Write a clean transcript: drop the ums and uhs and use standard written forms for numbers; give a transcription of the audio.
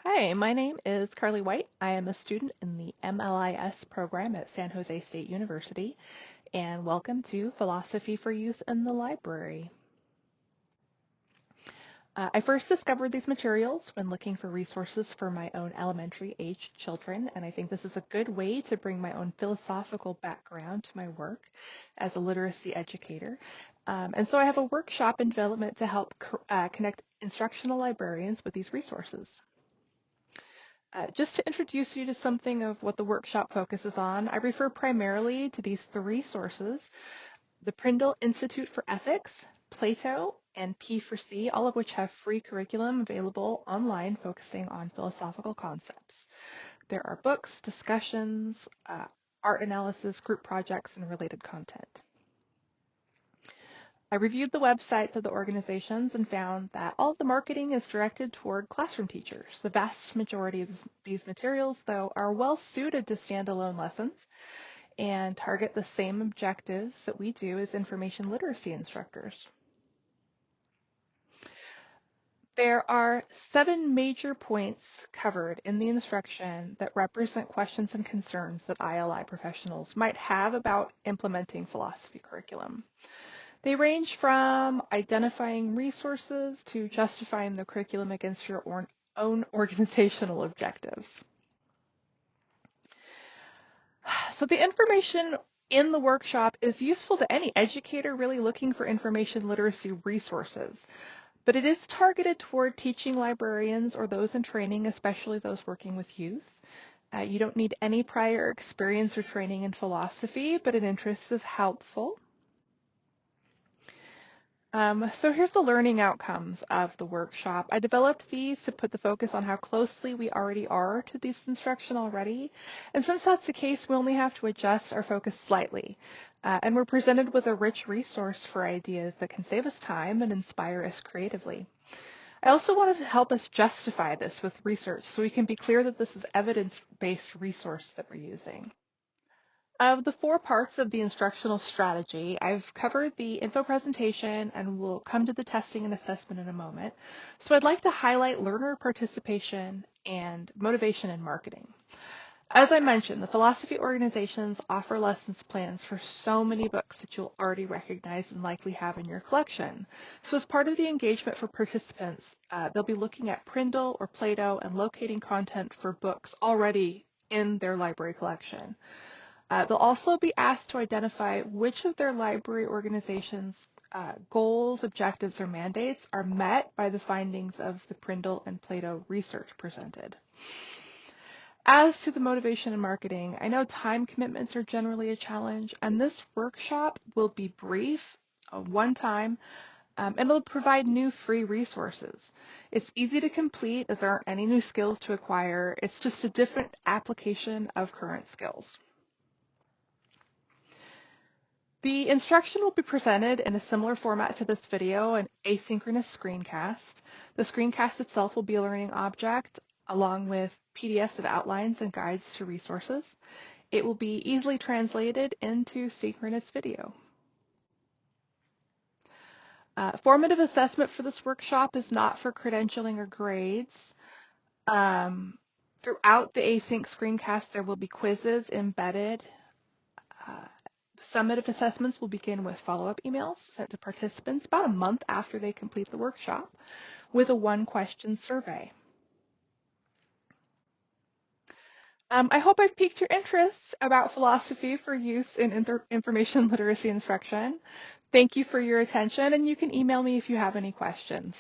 Hi, my name is Carly White. I am a student in the MLIS program at San Jose State University, and welcome to Philosophy for Youth in the Library. I first discovered these materials when looking for resources for my own elementary aged children, and I think this is a good way to bring my own philosophical background to my work as a literacy educator. And so I have a workshop in development to help connect instructional librarians with these resources. Just to introduce you to something of what the workshop focuses on, I refer primarily to these three sources: the Prindle Institute for Ethics, Plato, and P4C, all of which have free curriculum available online focusing on philosophical concepts. There are books, discussions, art analysis, group projects, and related content. I reviewed the websites of the organizations and found that all of the marketing is directed toward classroom teachers. The vast majority of these materials, though, are well suited to standalone lessons and target the same objectives that we do as information literacy instructors. There are 7 major points covered in the instruction that represent questions and concerns that ILI professionals might have about implementing philosophy curriculum. They range from identifying resources to justifying the curriculum against your own organizational objectives. So the information in the workshop is useful to any educator really looking for information literacy resources, but it is targeted toward teaching librarians or those in training, especially those working with youth. You don't need any prior experience or training in philosophy, but an interest is helpful. So here's the learning outcomes of the workshop. I developed these to put the focus on how closely we already are to this instruction already. And since that's the case, we only have to adjust our focus slightly. And we're presented with a rich resource for ideas that can save us time and inspire us creatively. I also wanted to help us justify this with research so we can be clear that this is evidence-based resource that we're using. Of the 4 parts of the instructional strategy, I've covered the info presentation and we'll come to the testing and assessment in a moment. So I'd like to highlight learner participation and motivation in marketing. As I mentioned, the philosophy organizations offer lessons plans for so many books that you'll already recognize and likely have in your collection. So as part of the engagement for participants, they'll be looking at Prindle or Plato and locating content for books already in their library collection. They'll also be asked to identify which of their library organizations' goals, objectives, or mandates are met by the findings of the Prindle and Plato research presented. As to the motivation and marketing, I know time commitments are generally a challenge, and this workshop will be brief, one time, and it'll provide new free resources. It's easy to complete as there aren't any new skills to acquire. It's just a different application of current skills. The instruction will be presented in a similar format to this video, an asynchronous screencast. The screencast itself will be a learning object along with PDFs of outlines and guides to resources. It will be easily translated into synchronous video. Formative assessment for this workshop is not for credentialing or grades. Throughout the async screencast, there will be quizzes embedded. Summative assessments will begin with follow-up emails sent to participants about a month after they complete the workshop with a 1-question survey. I hope I've piqued your interest about philosophy for use in information literacy instruction. Thank you for your attention, and you can email me if you have any questions.